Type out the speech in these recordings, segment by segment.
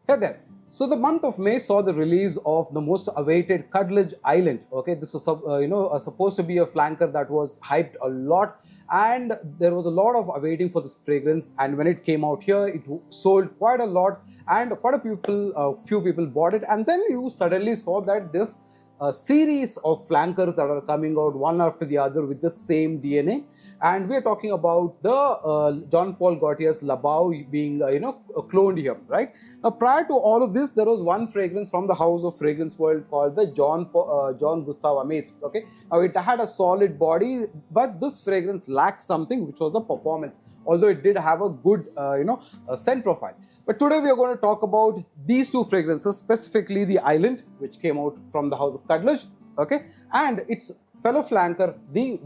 Hey there. So the month of May saw the release of the most awaited Khadlaj Island. Okay, this was supposed to be a flanker that was hyped a lot, and there was a lot of awaiting for this fragrance. And when it came out here, it sold quite a lot, and quite few people bought it. And then you suddenly saw that this a series of flankers that are coming out one after the other with the same DNA, and we are talking about the John Paul Gaultier's Le Beau being cloned here, right? Now, prior to all of this, there was one fragrance from the house of fragrance world called the John Gustav Amaze. Okay, now it had a solid body, but this fragrance lacked something, which was the performance, although it did have a good scent profile. But today we are going to talk about these two fragrances, specifically the Island, which came out from the house of Khadlaj, okay, and its fellow flanker, the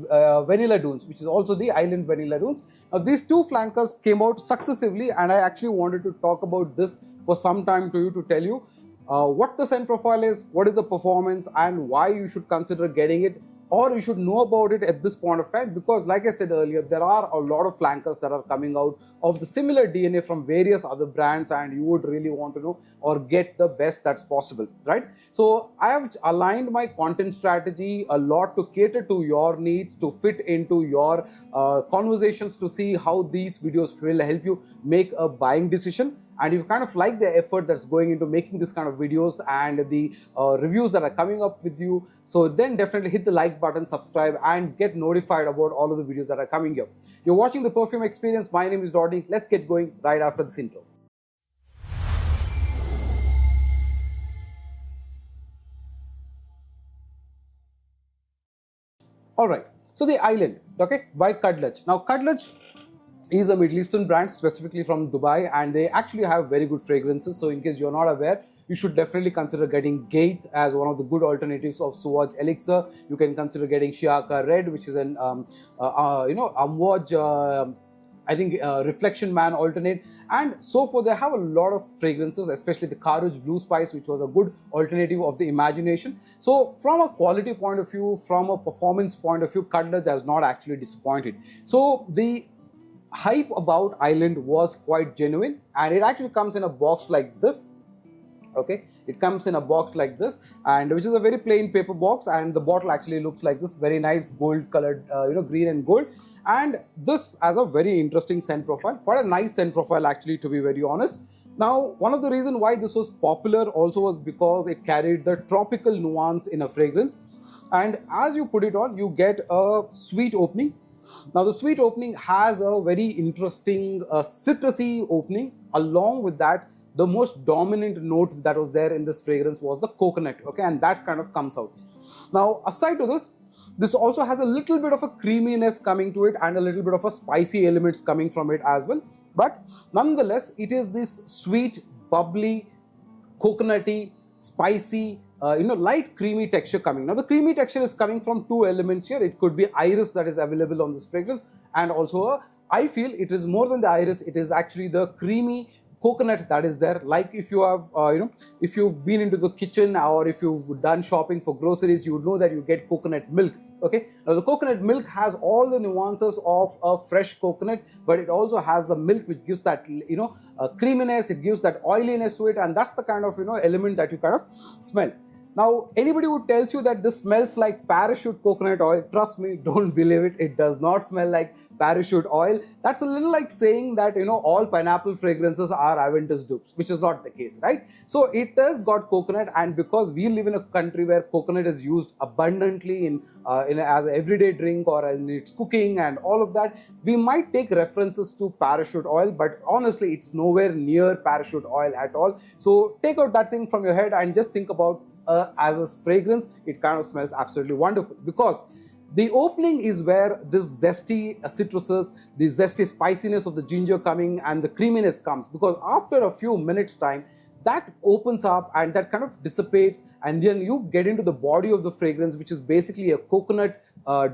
Vanilla Dunes, which is also the Island Vanilla Dunes. Now, these two flankers came out successively, and I actually wanted to talk about this for some time to tell you what the scent profile is, what is the performance, and why you should consider getting it, or you should know about it at this point of time, because like I said earlier, there are a lot of flankers that are coming out of the similar DNA from various other brands, and you would really want to know or get the best that's possible, right? So I have aligned my content strategy a lot to cater to your needs, to fit into your conversations, to see how these videos will help you make a buying decision. And you kind of like the effort that's going into making this kind of videos and the reviews that are coming up with you, so then definitely hit the like button, subscribe, and get notified about all of the videos that are coming here. You're watching the Perfume Experience. My name is Rodney. Let's get going right after this intro. All right, so the Island, okay, by Khadlaj. Now, Khadlaj is a Middle Eastern brand, specifically from Dubai, and they actually have very good fragrances. So in case you're not aware, you should definitely consider getting Gate as one of the good alternatives of Suwaj Elixir. You can consider getting Shiaka Red, which is an Amwaj Reflection Man alternate, and so forth. They have a lot of fragrances, especially the Kharuj Blue Spice, which was a good alternative of the Imagination. So from a quality point of view, from a performance point of view, Khadlaj has not actually disappointed. So the hype about Island was quite genuine, and it actually comes in a box like this. Okay, it comes in a box like this, and which is a very plain paper box, and the bottle actually looks like this, very nice gold colored, green and gold. And this has a very interesting scent profile, quite a nice scent profile actually, to be very honest. Now, one of the reasons why this was popular also was because it carried the tropical nuance in a fragrance, and as you put it on, you get a sweet opening. Now, the sweet opening has a very interesting citrusy opening. Along with that, the most dominant note that was there in this fragrance was the coconut, okay, and that kind of comes out. Now, aside to this, this also has a little bit of a creaminess coming to it, and a little bit of a spicy elements coming from it as well. But nonetheless, it is this sweet, bubbly, coconutty, spicy, light creamy texture coming. Now, the creamy texture is coming from two elements here. It could be iris that is available on this fragrance, and also I feel it is more than the iris. It is actually the creamy coconut that is there. Like if you have, if you've been into the kitchen, or if you've done shopping for groceries, you would know that you get coconut milk. Okay, now the coconut milk has all the nuances of a fresh coconut, but it also has the milk, which gives that creaminess. It gives that oiliness to it, and that's the kind of element that you kind of smell. Now, anybody who tells you that this smells like parachute coconut oil, trust me, don't believe it. It does not smell like parachute oil. That's a little like saying that, all pineapple fragrances are Aventus dupes, which is not the case, right? So it has got coconut, and because we live in a country where coconut is used abundantly as an everyday drink or in its cooking and all of that, we might take references to parachute oil, but honestly, it's nowhere near parachute oil at all. So take out that thing from your head and just think about as a fragrance, it kind of smells absolutely wonderful, because the opening is where this zesty citruses, the zesty spiciness of the ginger coming, and the creaminess comes, because after a few minutes time, that opens up and that kind of dissipates, and then you get into the body of the fragrance, which is basically a coconut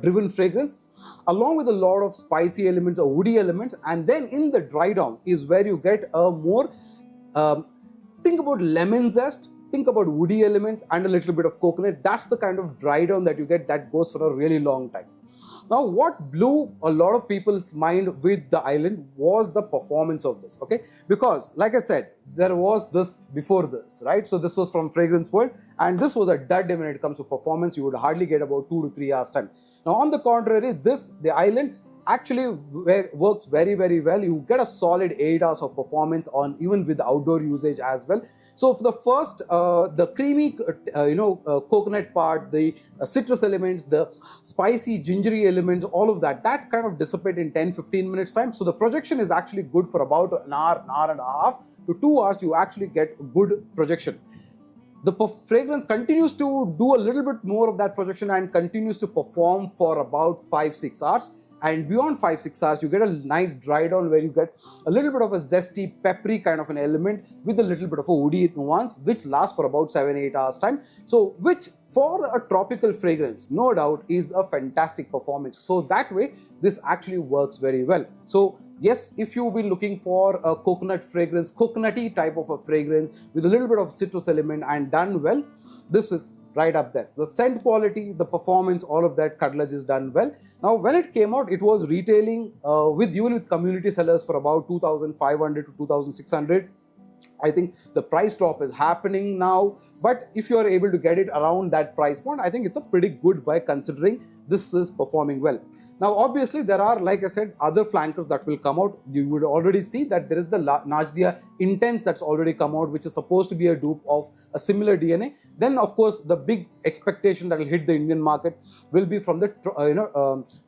driven fragrance, along with a lot of spicy elements or woody elements. And then in the dry down is where you get a more think about lemon zest, think about woody elements, and a little bit of coconut. That's the kind of dry down that you get that goes for a really long time. Now, what blew a lot of people's mind with the island was the performance of this, okay? Because, like I said, there was this before this, right? So this was from Fragrance World, and this was a dud when it comes to performance. You would hardly get about 2 to 3 hours time. Now, on the contrary, the island actually works very, very well. You get a solid 8 hours of performance on even with outdoor usage as well. So for the first, the creamy, coconut part, the citrus elements, the spicy, gingery elements, all of that kind of dissipate in 10-15 minutes time. So the projection is actually good for about an hour and a half to 2 hours. You actually get good projection. The fragrance continues to do a little bit more of that projection and continues to perform for about 5-6 hours. And beyond 5-6 hours, you get a nice dry down where you get a little bit of a zesty, peppery kind of an element with a little bit of a woody nuance, which lasts for about 7-8 hours time. So, which for a tropical fragrance, no doubt, is a fantastic performance. So that way, this actually works very well. So, yes, if you've been looking for a coconut fragrance, coconutty type of a fragrance with a little bit of citrus element and done well, this is right up there. The scent quality, the performance, all of that, Khadlaj is done well. Now, when it came out, it was retailing even with community sellers for about 2,500 to 2,600. I think the price drop is happening now, but if you are able to get it around that price point, I think it's a pretty good buy considering this is performing well. Now, obviously, there are, like I said, other flankers that will come out. You would already see that there is the Najdia Intense that's already come out, which is supposed to be a dupe of a similar DNA. Then, of course, the big expectation that will hit the Indian market will be from the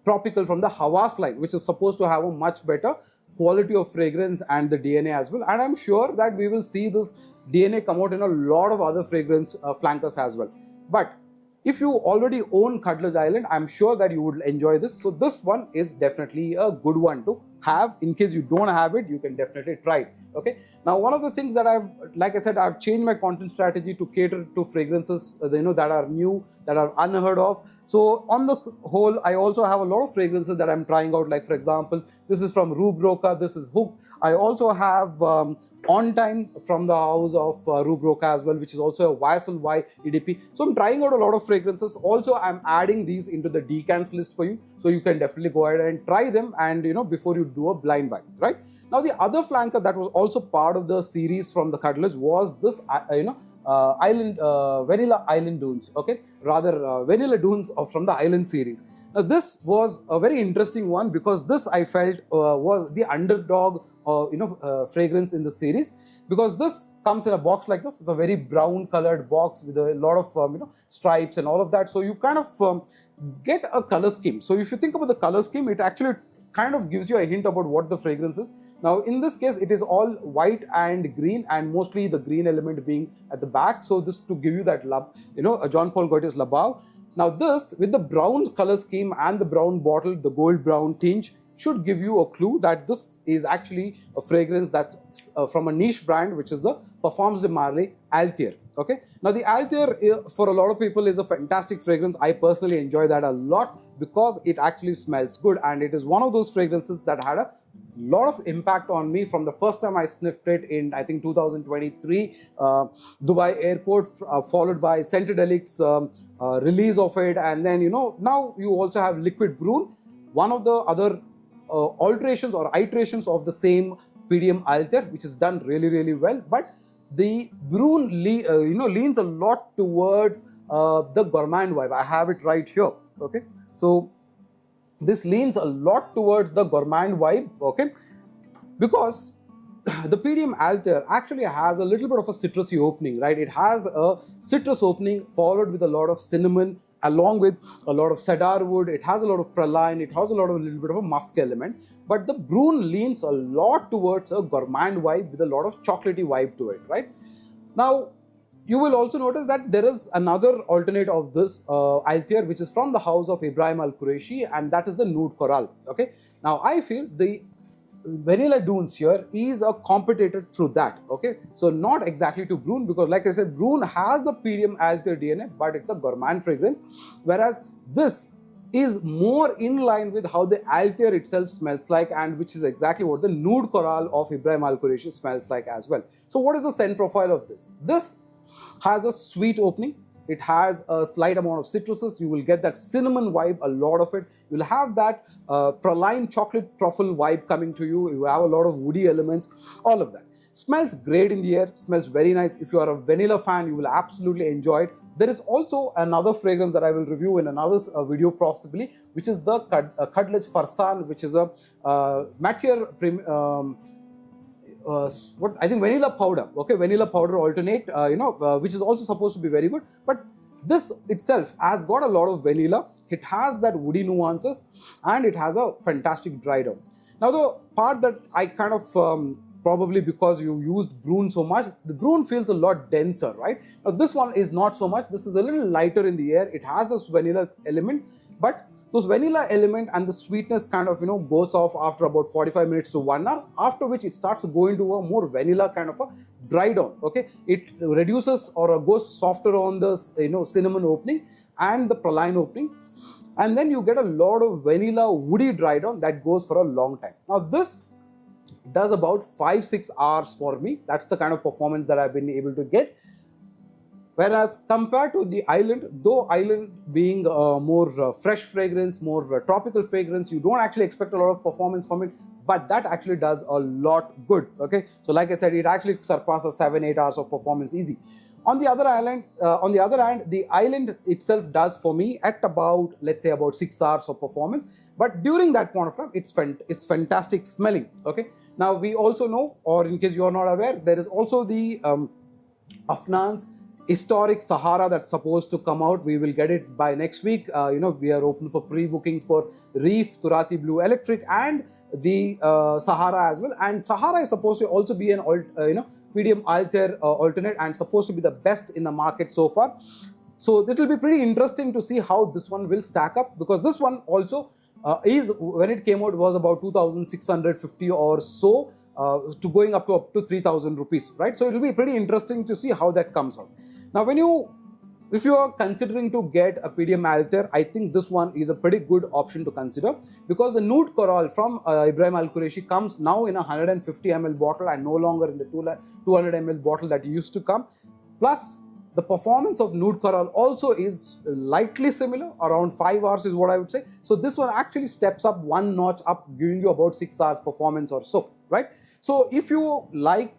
tropical, from the Hawas line, which is supposed to have a much better quality of fragrance and the DNA as well. And I'm sure that we will see this DNA come out in a lot of other fragrance flankers as well. But if you already own Khadlaj Island, I'm sure that you would enjoy this. So this one is definitely a good one to have. In case you don't have it, you can definitely try it. Okay. Now, one of the things that like I said, I've changed my content strategy to cater to fragrances, that are new, that are unheard of. So on the whole, I also have a lot of fragrances that I'm trying out. Like, for example, this is from Rue Broca. This is Hook. I also have On Time from the house of Rue Broca as well, which is also a YSL Y EDP. So I'm trying out a lot of fragrances. Also, I'm adding these into the decants list for you. So you can definitely go ahead and try them and, before you do a blind buy, right? Now, the other flanker that was also part of the series from the Khadlaj was this, Vanilla Island Dunes, okay? Rather, Vanilla Dunes from the Island series. Now, this was a very interesting one because this I felt was the underdog, fragrance in the series, because this comes in a box like this. It's a very brown colored box with a lot of, stripes and all of that. So you kind of get a color scheme. So if you think about the color scheme, it actually kind of gives you a hint about what the fragrance is. Now, in this case, it is all white and green, and mostly the green element being at the back. So this to give you that Jean Paul Gaultier's Le Beau. Now, this with the brown color scheme and the brown bottle, the gold brown tinge, should give you a clue that this is actually a fragrance that's from a niche brand, which is the Parfums de Marly Althair. Okay. Now, the Althair for a lot of people is a fantastic fragrance. I personally enjoy that a lot because it actually smells good, and it is one of those fragrances that had a lot of impact on me from the first time I sniffed it in, I think, 2023 Dubai airport, followed by Scentedelic's release of it, and then now you also have Liquid Brune, one of the other alterations or iterations of the same PDM Althair, which is done really, really well. But the Brune leans a lot towards the gourmand vibe. I have it right here. Okay, so this leans a lot towards the gourmand vibe. Okay, because the PDM Althair actually has a little bit of a citrusy opening, right? It has a citrus opening followed with a lot of cinnamon, along with a lot of cedar wood. It has a lot of praline. It has a little bit of a musk element. But the Brune leans a lot towards a gourmand vibe with a lot of chocolatey vibe to it, right? Now, you will also notice that there is another alternate of this Althair, which is from the house of Ibrahim Al Qureshi, and that is the Nude Coral. Okay. Now, I feel the Vanilla Dunes here is a competitor through that. Okay, so not exactly to Brune, because like I said, Brune has the PDM Althair DNA, but it's a gourmand fragrance, whereas this is more in line with how the Althair itself smells like, and which is exactly what the Nude Coral of Ibrahim Al Qureshi smells like as well. So what is the scent profile of this? This has a sweet opening. It has a slight amount of citruses. You will get that cinnamon vibe, a lot of it. You'll have that praline chocolate truffle vibe coming to you. You have a lot of woody elements, all of that. Smells great in the air, smells very nice. If you are a vanilla fan, you will absolutely enjoy it. There is also another fragrance that I will review in another video possibly, which is the Khadlaj Farsan, which is a Matier what I think vanilla powder, okay, vanilla powder alternate, which is also supposed to be very good. But this itself has got a lot of vanilla. It has that woody nuances, and it has a fantastic dry down. Now, the part that I kind of probably because you used Brune so much, the Brune feels a lot denser, right? Now, this one is not so much. This is a little lighter in the air. It has this vanilla element, but those vanilla element and the sweetness kind of, goes off after about 45 minutes to 1 hour, after which it starts to go into a more vanilla kind of a dry down, okay? It reduces or goes softer on the, cinnamon opening and the praline opening. And then you get a lot of vanilla woody dry down that goes for a long time. Now, this does about 5-6 hours for me. That's the kind of performance that I've been able to get. Whereas compared to the Island, though Island being a more fresh fragrance, more tropical fragrance, you don't actually expect a lot of performance from it, but that actually does a lot good, okay? So like I said, it actually surpasses 7-8 hours of performance easy. On the other hand, the Island itself does for me at about, let's say, about 6 hours of performance. But during that point of time, it's fantastic smelling, okay? Now, we also know, or in case you are not aware, there is also the Afnan's historic Sahara that's supposed to come out. We will get it by next week. We are open for pre-bookings for Reef, Turati Blue Electric, and the Sahara as well. And Sahara is supposed to also be an PDM Althair alternate, and supposed to be the best in the market so far. So it will be pretty interesting to see how this one will stack up, because this one also when it came out, was about 2,650 or so, to going up to 3,000 rupees, right? So it will be pretty interesting to see how that comes out. Now, if you are considering to get a PDM Althair, I think this one is a pretty good option to consider, because the Nude Coral from Ibrahim Al Qureshi comes now in a 150 ml bottle and no longer in the 200 ml bottle that used to come. Plus, the performance of Nude Coral also is lightly similar, around 5 hours is what I would say. So this one actually steps up one notch up, giving you about 6 hours performance or so, right? So if you like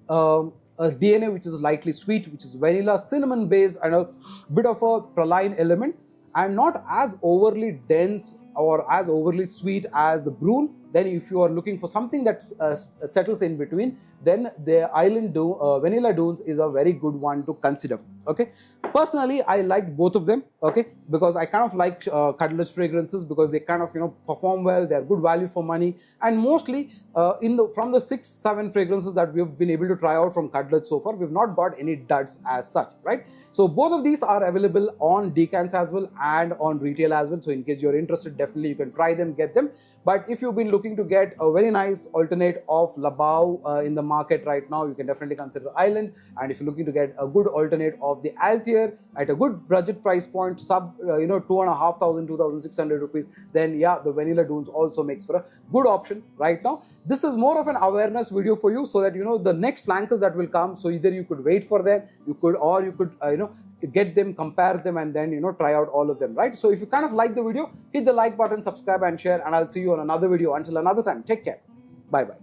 a DNA which is lightly sweet, which is vanilla, cinnamon based, and a bit of a praline element, and not as overly dense or as overly sweet as the Brune, then if you are looking for something that settles in between, then the Island Vanilla Dunes is a very good one to consider, okay? Personally, I liked both of them, okay, because I kind of like Khadlaj fragrances, because they kind of, perform well, they're good value for money, and mostly from the 6-7 fragrances that we've been able to try out from Khadlaj so far, we've not got any duds as such, right? So both of these are available on decants as well and on retail as well. So in case you're interested, definitely you can try them, get them. But if you've been looking to get a very nice alternate of Le Beau in the market right now, you can definitely consider Island. And if you're looking to get a good alternate of the Althair at a good budget price point, sub 2,500, 2,600 rupees, then yeah, the Vanilla Dunes also makes for a good option right now. This is more of an awareness video for you, so that the next flankers that will come, so either you could wait for them, you could get them, compare them, and then try out all of them, right? So if you kind of like the video, hit the like button, subscribe and share, and I'll see you on another video. Until another time, take care. Bye bye.